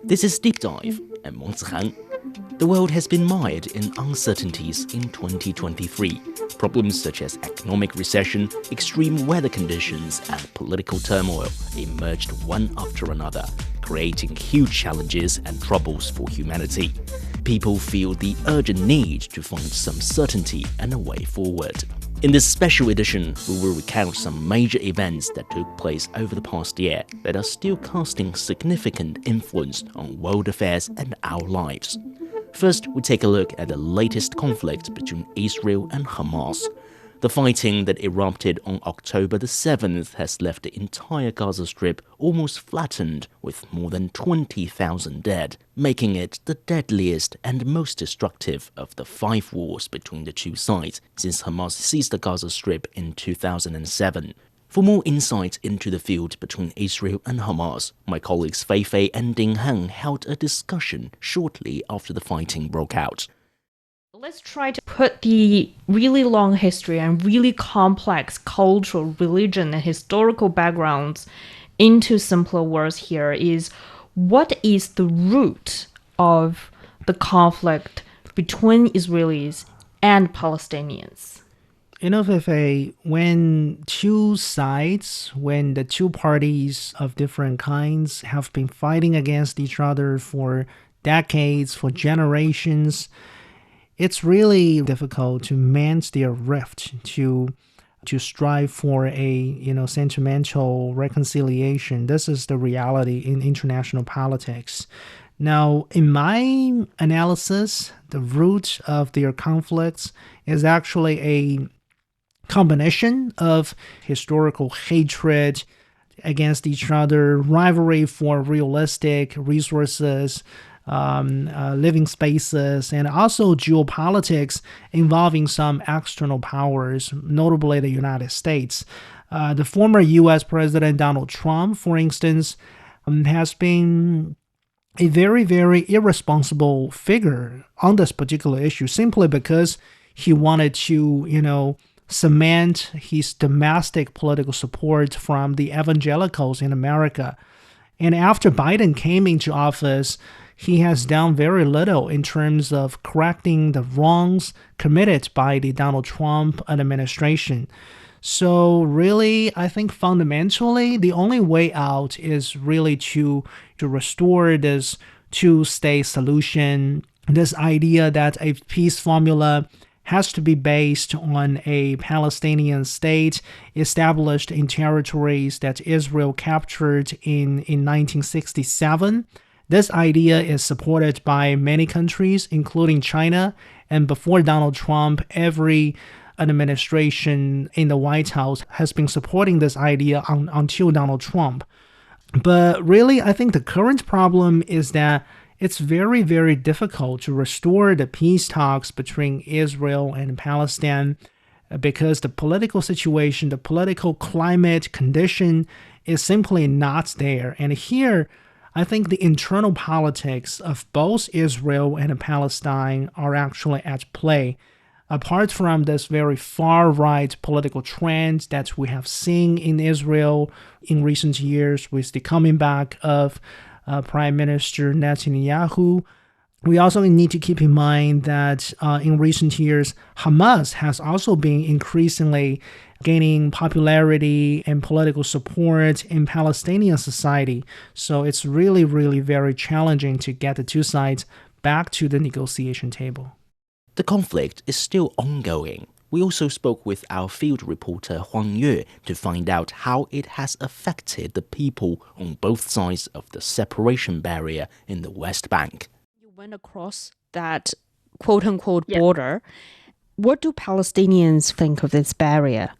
This is Deep Dive. I'm Wang Zihan. The world has been mired in uncertainties in 2023. Problems such as economic recession, extreme weather conditions, and political turmoil emerged one after another, creating huge challenges and troubles for humanity. People feel the urgent need to find some certainty and a way forward. In this special edition, we will recount some major events that took place over the past year that are still casting significant influence on world affairs and our lives. First, we take a look at the latest conflict between Israel and Hamas. The fighting that erupted on October the 7th has left the entire Gaza Strip almost flattened, with more than 20,000 dead, making it the deadliest and most destructive of the 5 wars between the two sides since Hamas seized the Gaza Strip in 2007. For more insight into the feud between Israel and Hamas, my colleagues Fei Fei and Ding Heng held a discussion shortly after the fighting broke out. Let's try to put the really long history and really complex cultural, religion, and historical backgrounds into simpler words here. Is what is the root of the conflict between Israelis and Palestinians? You know, Feifei, when the two parties of different kinds have been fighting against each other for decades, for generations, it's really difficult to mend their rift, to strive for a sentimental reconciliation. This is the reality in international politics. Now, in my analysis, the root of their conflicts is actually a combination of historical hatred against each other, rivalry for realistic resources, living spaces, and also geopolitics involving some external powers, notably the United States. The former U.S. President Donald Trump, for instance, has been a very, very irresponsible figure on this particular issue simply because he wanted to, cement his domestic political support from the evangelicals in America. And after Biden came into office, he has done very little in terms of correcting the wrongs committed by the Donald Trump administration. So really, I think fundamentally, the only way out is really to restore this two-state solution, this idea that a peace formula has to be based on a Palestinian state established in territories that Israel captured in 1967. This idea is supported by many countries, including China, and before Donald Trump, every administration in the White House has been supporting this idea until Donald Trump. But really, I think the current problem is that it's very, very difficult to restore the peace talks between Israel and Palestine because the political situation, the political climate condition is simply not there. And here, I think the internal politics of both Israel and Palestine are actually at play. Apart from this very far-right political trend that we have seen in Israel in recent years with the coming back of Prime Minister Netanyahu, we also need to keep in mind that in recent years, Hamas has also been increasingly gaining popularity and political support in Palestinian society. So it's really, really very challenging to get the two sides back to the negotiation table. The conflict is still ongoing. We also spoke with our field reporter Huang Yue to find out how it has affected the people on both sides of the separation barrier in the West Bank. You went across that quote-unquote border. What do Palestinians think of this barrier?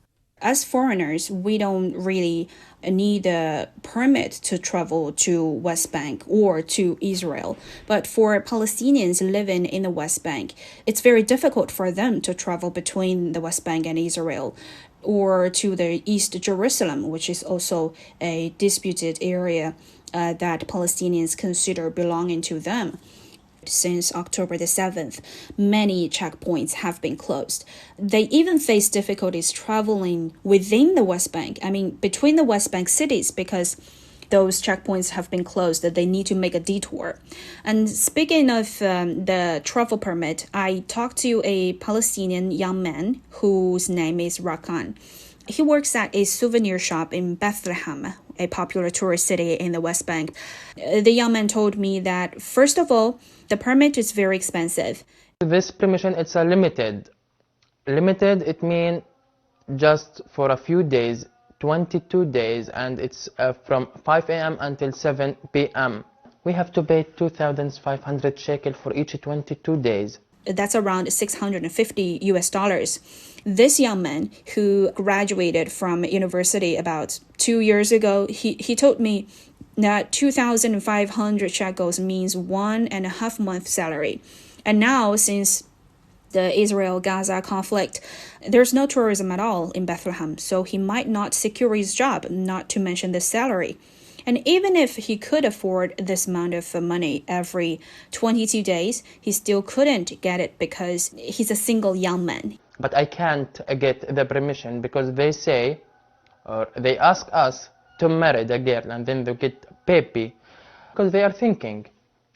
As foreigners, we don't really need a permit to travel to West Bank or to Israel. But for Palestinians living in the West Bank, it's very difficult for them to travel between the West Bank and Israel or to the East Jerusalem, which is also a disputed area that Palestinians consider belonging to them. Since October the 7th, many checkpoints have been closed. They even face difficulties traveling within the West Bank, between the West Bank cities, because those checkpoints have been closed, that they need to make a detour. And speaking of the travel permit, I talked to a Palestinian young man whose name is Recount. He works at a souvenir shop in Bethlehem, a popular tourist city in the West Bank. The young man told me that, first of all, the permit is very expensive. This permission, it's a limited. Limited, it means just for a few days, 22 days, and it's from 5 a.m. until 7 p.m. We have to pay 2,500 shekel for each 22 days. That's around 650 US dollars. This young man who graduated from university about 2 years ago, he told me that 2,500 shekels means 1.5 months salary. And now, since the Israel-Gaza conflict, there's no tourism at all in Bethlehem, so he might not secure his job, not to mention the salary. And even if he could afford this amount of money every 22 days, he still couldn't get it because he's a single young man. But I can't get the permission because they say, or they ask us to marry the girl and then they get baby. Because they are thinking,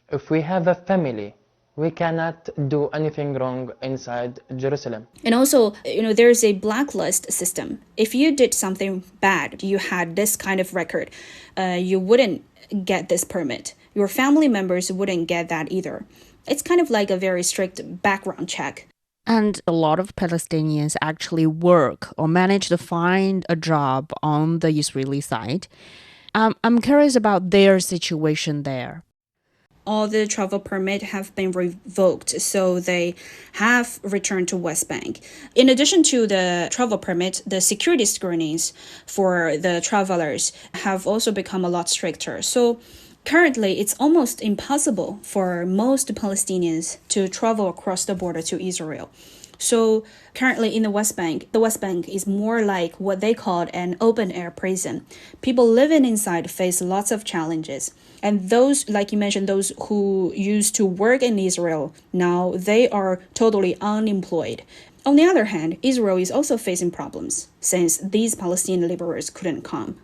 if we have a family, we cannot do anything wrong inside Jerusalem. And also, there's a blacklist system. If you did something bad, you had this kind of record, you wouldn't get this permit. Your family members wouldn't get that either. It's kind of like a very strict background check. And a lot of Palestinians actually work or manage to find a job on the Israeli side. I'm curious about their situation there. All the travel permit have been revoked, so they have returned to West Bank. In addition to the travel permit, the security screenings for the travelers have also become a lot stricter. So currently, it's almost impossible for most Palestinians to travel across the border to Israel. So currently in the West Bank is more like what they called an open-air prison. People living inside face lots of challenges. And those, like you mentioned, those who used to work in Israel, now they are totally unemployed. On the other hand, Israel is also facing problems since these Palestinian laborers couldn't come.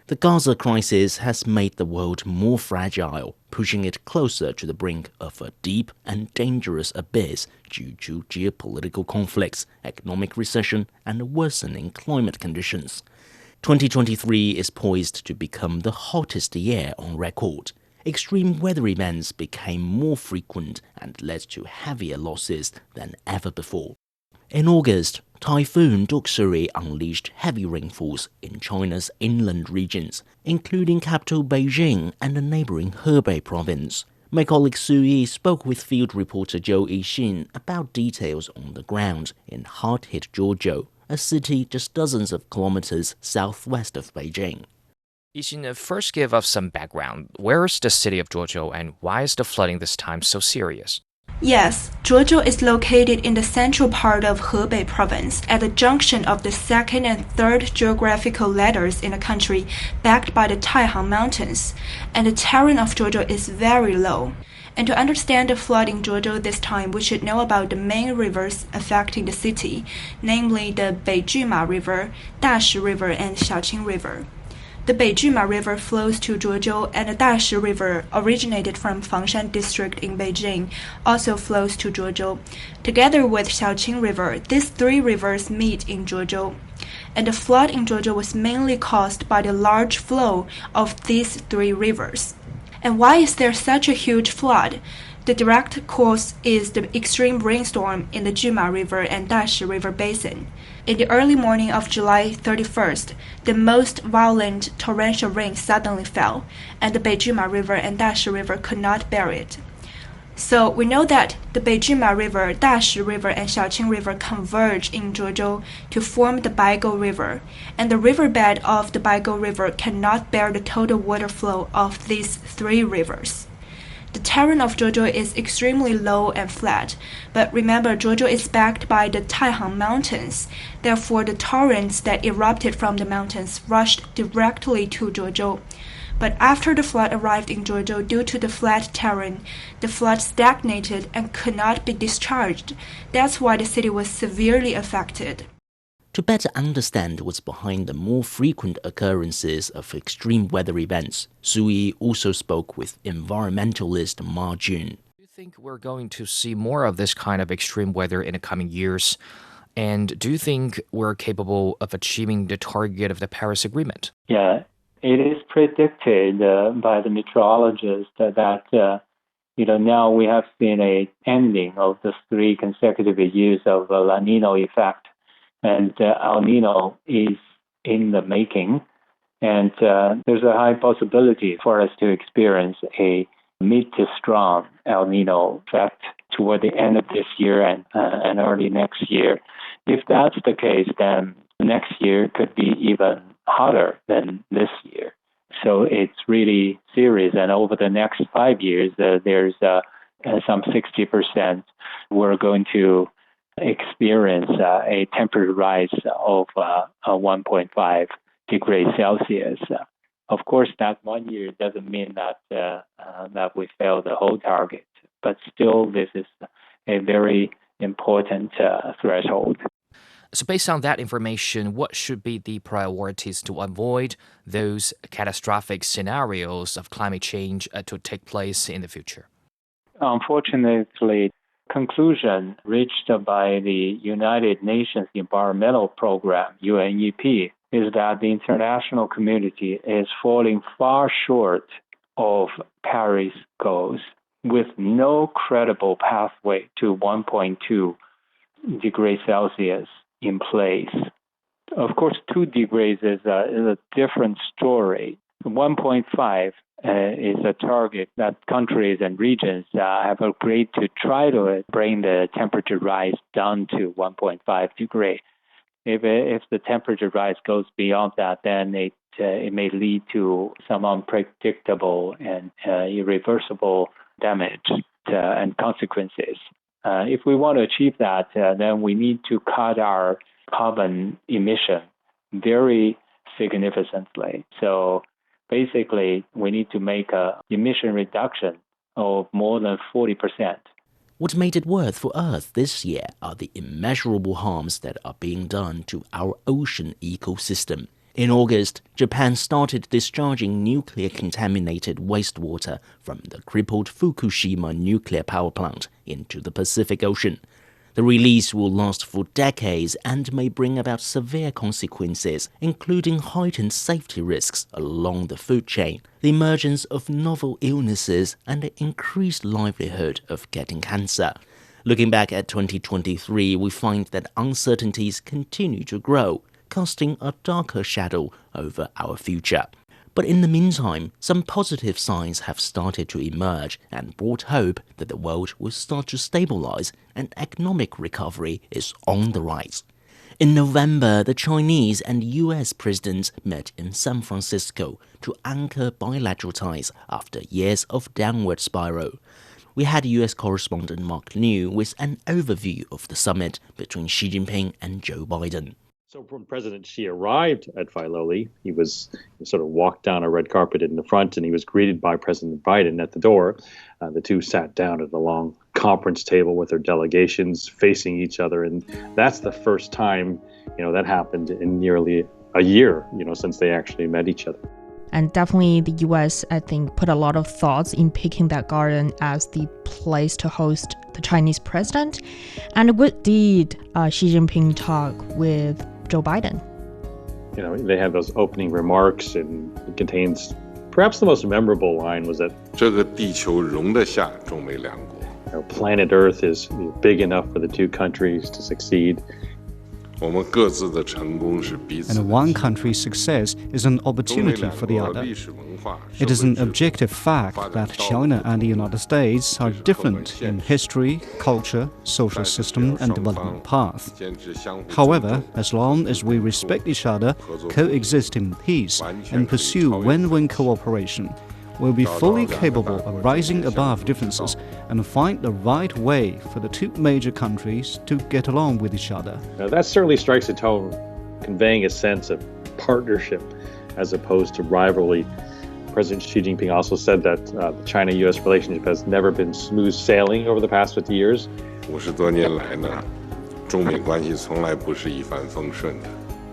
The Gaza crisis has made the world more fragile, pushing it closer to the brink of a deep and dangerous abyss due to geopolitical conflicts, economic recession, and worsening climate conditions. 2023 is poised to become the hottest year on record. Extreme weather events became more frequent and led to heavier losses than ever before. In August, Typhoon Doksuri unleashed heavy rainfalls in China's inland regions, including capital Beijing and the neighboring Hebei province. My colleague Su Yi spoke with field reporter Zhou Yixin about details on the ground in hard-hit Zhuozhou, a city just dozens of kilometers southwest of Beijing. Yixin, first give us some background. Where is the city of Zhuozhou and why is the flooding this time so serious? Yes, Zhuozhou is located in the central part of Hebei province, at the junction of the second and third geographical letters in the country, backed by the Taihang Mountains, and the terrain of Zhuozhou is very low. And to understand the flood in Zhuozhou this time, we should know about the main rivers affecting the city, namely the Beijima River, Dashi River, and Xiaoqing River. The Beijima River flows to Zhuozhou, and the Dashi River, originated from Fangshan district in Beijing, also flows to Zhuozhou. Together with Xiaoqing River, these three rivers meet in Zhuozhou. And the flood in Zhuozhou was mainly caused by the large flow of these three rivers. And why is there such a huge flood? The direct cause is the extreme rainstorm in the Jima River and Dashi River basin. In the early morning of July 31st, the most violent torrential rain suddenly fell, and the Beijima River and Dashi River could not bear it. So we know that the Beijima River, Dashi River, and Xiaoqing River converge in Zhuozhou to form the Baigo River, and the riverbed of the Baigo River cannot bear the total water flow of these three rivers. The terrain of Zhuozhou is extremely low and flat, but remember Zhuozhou is backed by the Taihang Mountains. Therefore, the torrents that erupted from the mountains rushed directly to Zhuozhou. But after the flood arrived in Zhuozhou, due to the flat terrain, the flood stagnated and could not be discharged. That's why the city was severely affected. To better understand what's behind the more frequent occurrences of extreme weather events, Su Yi also spoke with environmentalist Ma Jun. Do you think we're going to see more of this kind of extreme weather in the coming years? And do you think we're capable of achieving the target of the Paris Agreement? Yeah, it is predicted by the meteorologists that now we have seen an ending of the 3 consecutive years of the La Nina effect. And El Nino is in the making. And there's a high possibility for us to experience a mid to strong El Nino effect toward the end of this year and early next year. If that's the case, then next year could be even hotter than this year. So it's really serious. And over the next 5 years, there's some 60% we're going to experience a temperature rise of 1.5 degrees Celsius. Of course, that 1 year doesn't mean that we fail the whole target, but still this is a very important threshold. So based on that information, what should be the priorities to avoid those catastrophic scenarios of climate change to take place in the future? Unfortunately, conclusion reached by the United Nations Environmental Program, UNEP, is that the international community is falling far short of Paris goals with no credible pathway to 1.2 degrees Celsius in place. Of course, 2 degrees is a different story. 1.5 is a target that countries and regions have agreed to try to bring the temperature rise down to 1.5 degrees. If the temperature rise goes beyond that, then it may lead to some unpredictable and irreversible damage and consequences. If we want to achieve that, then we need to cut our carbon emission very significantly. So basically, we need to make an emission reduction of more than 40%. What made it worse for Earth this year are the immeasurable harms that are being done to our ocean ecosystem. In August, Japan started discharging nuclear-contaminated wastewater from the crippled Fukushima nuclear power plant into the Pacific Ocean. The release will last for decades and may bring about severe consequences, including heightened safety risks along the food chain, the emergence of novel illnesses, and the increased likelihood of getting cancer. Looking back at 2023, we find that uncertainties continue to grow, casting a darker shadow over our future. But in the meantime, some positive signs have started to emerge and brought hope that the world will start to stabilize and economic recovery is on the rise. In November, the Chinese and US presidents met in San Francisco to anchor bilateral ties after years of downward spiral. We had US correspondent Mark Liu with an overview of the summit between Xi Jinping and Joe Biden. So when President Xi arrived at Filoli, he sort of walked down a red carpet in the front, and he was greeted by President Biden at the door. The two sat down at a long conference table with their delegations facing each other, and that's the first time that happened in nearly a year since they actually met each other. And definitely the US, I think, put a lot of thoughts in picking that garden as the place to host the Chinese president. And what did Xi Jinping talk with Joe Biden? They had those opening remarks, and it contains perhaps the most memorable line was that planet Earth is big enough for the two countries to succeed. And one country's success is an opportunity for the other. It is an objective fact that China and the United States are different in history, culture, social system, and development path. However, as long as we respect each other, coexist in peace, and pursue win-win cooperation, we'll be fully capable of rising above differences and find the right way for the two major countries to get along with each other. Now, that certainly strikes a tone, conveying a sense of partnership as opposed to rivalry. President Xi Jinping also said that the China-U.S. relationship has never been smooth sailing over the past 50 years.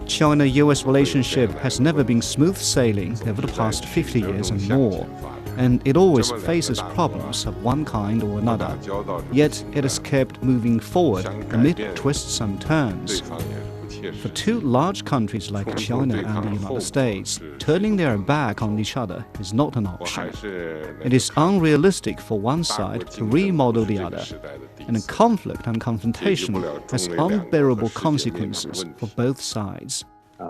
China-US relationship has never been smooth sailing over the past 50 years and more, and it always faces problems of one kind or another. Yet it has kept moving forward amid twists and turns. For two large countries like China and the United States, turning their back on each other is not an option. It is unrealistic for one side to remodel the other, and a conflict and confrontation has unbearable consequences for both sides.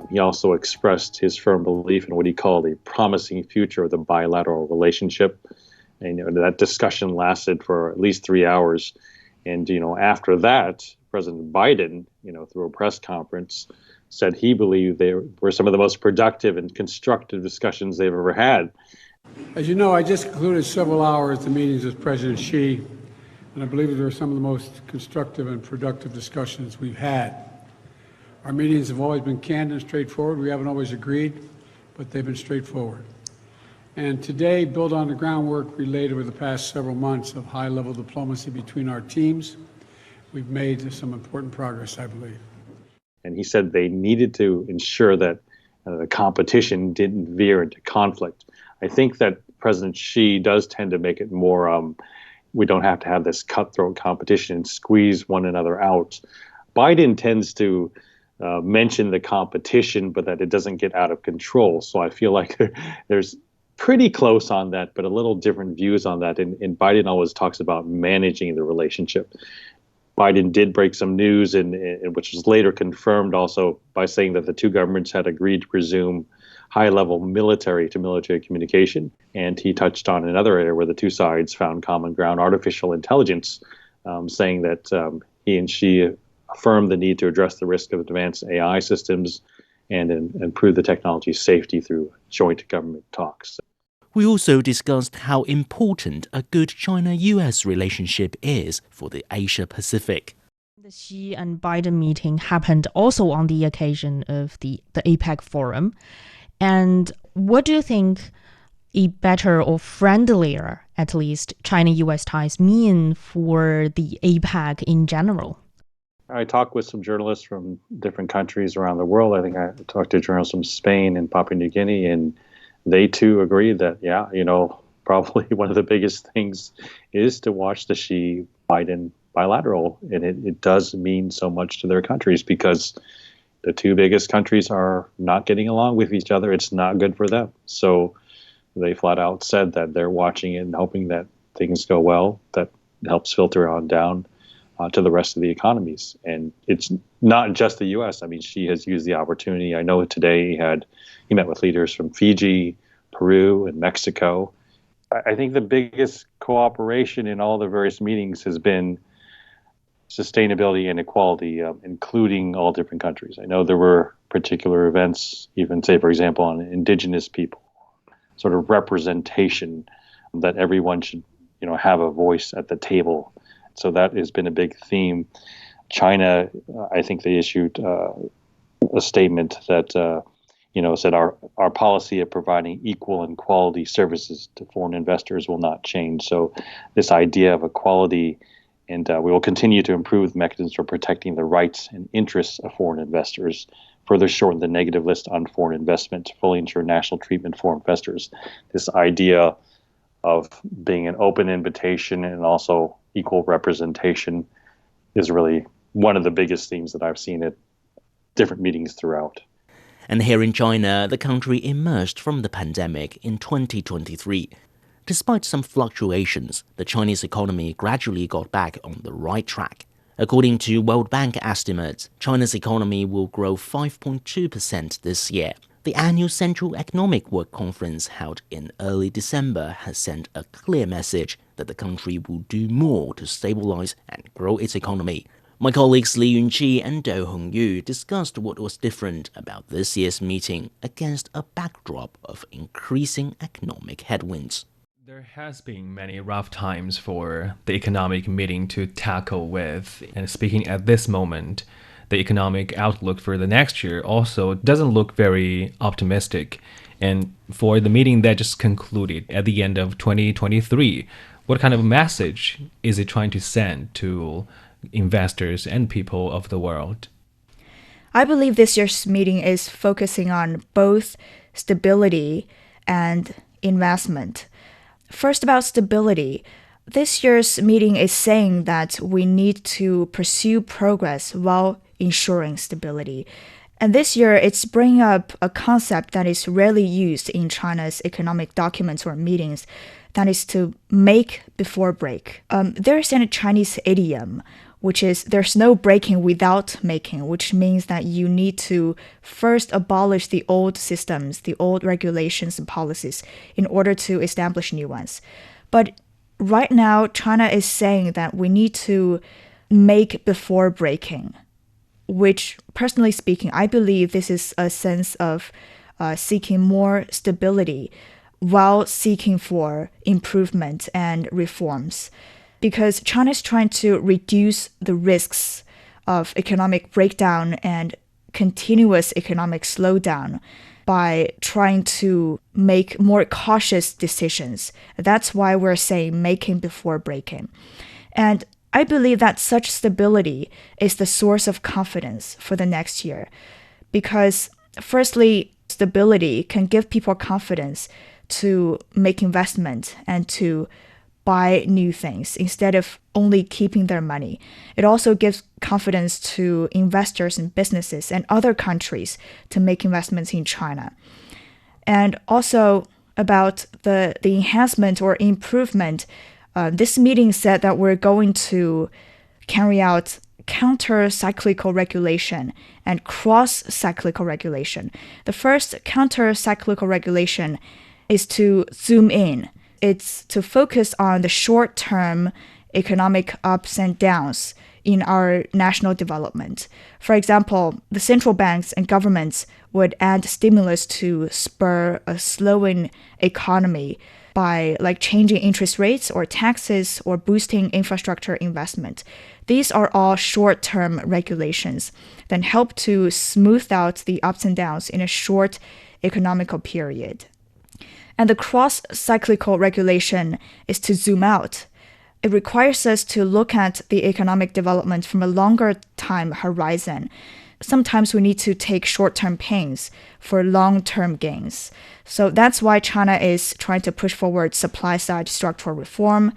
He also expressed his firm belief in what he called a promising future of the bilateral relationship. And that discussion lasted for at least 3 hours. And after that, President Biden, through a press conference, said he believed they were some of the most productive and constructive discussions they've ever had. As you know, I just concluded several hours of meetings with President Xi, and I believe they were some of the most constructive and productive discussions we've had. Our meetings have always been candid and straightforward. We haven't always agreed, but they've been straightforward. And today, build on the groundwork we laid over the past several months of high-level diplomacy between our teams. We've made some important progress, I believe. And he said they needed to ensure that the competition didn't veer into conflict. I think that President Xi does tend to make it more, we don't have to have this cutthroat competition and squeeze one another out. Biden tends to mention the competition, but that it doesn't get out of control. So I feel like there's pretty close on that, but a little different views on that. And Biden always talks about managing the relationship. Biden did break some news, which was later confirmed also by saying that the two governments had agreed to resume high-level military-to-military communication. And he touched on another area where the two sides found common ground, artificial intelligence, saying that he and Xi affirmed the need to address the risk of advanced AI systems and improve the technology's safety through joint government talks. We also discussed how important a good China-US relationship is for the Asia-Pacific. The Xi and Biden meeting happened also on the occasion of the APEC forum. And what do you think a better or friendlier, at least, China-US ties mean for the APEC in general? I talked with some journalists from different countries around the world. I think I talked to journalists from Spain and Papua New Guinea, and they too agree that, probably one of the biggest things is to watch the Xi-Biden bilateral. And it does mean so much to their countries because the two biggest countries are not getting along with each other. It's not good for them. So they flat out said that they're watching it and hoping that things go well, that helps filter on down to the rest of the economies. And it's not just the U.S. I mean, Xi has used the opportunity. I know today he met with leaders from Fiji, Peru, and Mexico. I think the biggest cooperation in all the various meetings has been sustainability and equality, including all different countries. I know there were particular events, even say, for example, on indigenous people, sort of representation that everyone should, have a voice at the table. So that has been a big theme. China, I think they issued a statement that, said our policy of providing equal and quality services to foreign investors will not change. So this idea of equality, and we will continue to improve mechanisms for protecting the rights and interests of foreign investors, further shorten the negative list on foreign investment, fully ensure national treatment for investors. This idea of being an open invitation and also equal representation is really one of the biggest themes that I've seen at different meetings throughout. And here in China, the country emerged from the pandemic in 2023. Despite some fluctuations, the Chinese economy gradually got back on the right track. According to World Bank estimates, China's economy will grow 5.2% this year. The annual Central Economic Work Conference held in early December has sent a clear message that the country will do more to stabilize and grow its economy. My colleagues Li Yunqi and Do Hongyu discussed what was different about this year's meeting against a backdrop of increasing economic headwinds. There has been many rough times for the economic meeting to tackle with, and speaking at this moment, the economic outlook for the next year also doesn't look very optimistic. And for the meeting that just concluded at the end of 2023, what kind of message is it trying to send to investors and people of the world? I believe this year's meeting is focusing on both stability and investment. First, about stability. This year's meeting is saying that we need to pursue progress while ensuring stability. And this year, it's bringing up a concept that is rarely used in China's economic documents or meetings, that is to make before break. There's a Chinese idiom, which is there's no breaking without making, which means that you need to first abolish the old systems, the old regulations and policies in order to establish new ones. But right now, China is saying that we need to make before breaking, which, personally speaking, I believe this is a sense of seeking more stability while seeking for improvement and reforms. Because China is trying to reduce the risks of economic breakdown and continuous economic slowdown by trying to make more cautious decisions. That's why we're saying making before breaking. And I believe that such stability is the source of confidence for the next year. Because firstly, stability can give people confidence to make investment and to buy new things instead of only keeping their money. It also gives confidence to investors and businesses and other countries to make investments in China. And also about the enhancement or improvement, this meeting said that we're going to carry out counter-cyclical regulation and cross-cyclical regulation. The first counter-cyclical regulation is to zoom in. It's to focus on the short-term economic ups and downs in our national development. For example, the central banks and governments would add stimulus to spur a slowing economy by changing interest rates or taxes or boosting infrastructure investment. These are all short-term regulations that help to smooth out the ups and downs in a short economical period. And the cross-cyclical regulation is to zoom out. It requires us to look at the economic development from a longer time horizon. Sometimes we need to take short-term pains for long-term gains. So that's why China is trying to push forward supply-side structural reform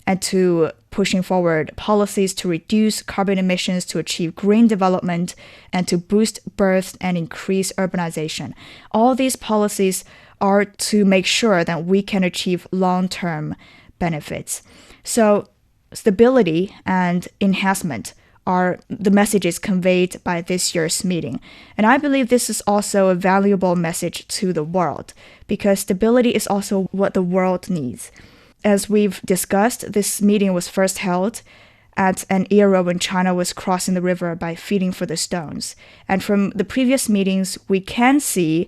and to pushing forward policies to reduce carbon emissions, to achieve green development, and to boost birth and increase urbanization. All these policies are to make sure that we can achieve long-term benefits. So stability and enhancement are the messages conveyed by this year's meeting. And I believe this is also a valuable message to the world, because stability is also what the world needs. As we've discussed, this meeting was first held at an era when China was crossing the river by feeding for the stones. And from the previous meetings, we can see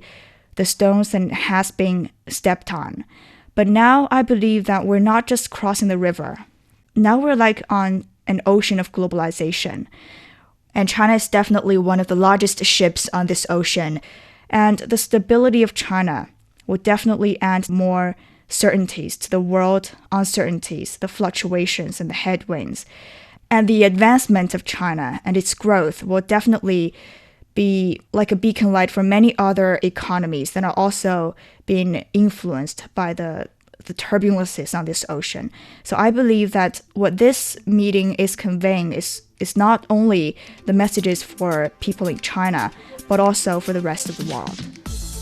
the stones that has been stepped on. But now I believe that we're not just crossing the river. Now we're on an ocean of globalization. And China is definitely one of the largest ships on this ocean. And the stability of China will definitely add more certainties to the world uncertainties, the fluctuations and the headwinds. And the advancement of China and its growth will definitely be like a beacon light for many other economies that are also being influenced by the turbulences on this ocean. So I believe that what this meeting is conveying is not only the messages for people in China, but also for the rest of the world.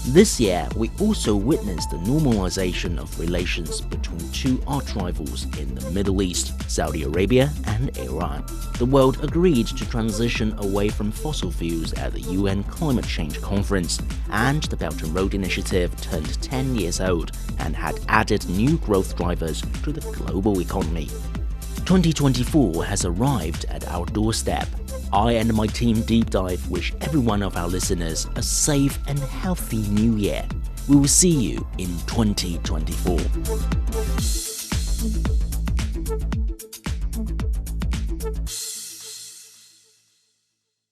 This year, we also witnessed the normalization of relations between two arch-rivals in the Middle East, Saudi Arabia and Iran. The world agreed to transition away from fossil fuels at the UN Climate Change Conference, and the Belt and Road Initiative turned 10 years old and had added new growth drivers to the global economy. 2024 has arrived at our doorstep. I and my team Deep Dive wish every one of our listeners a safe and healthy new year. We will see you in 2024.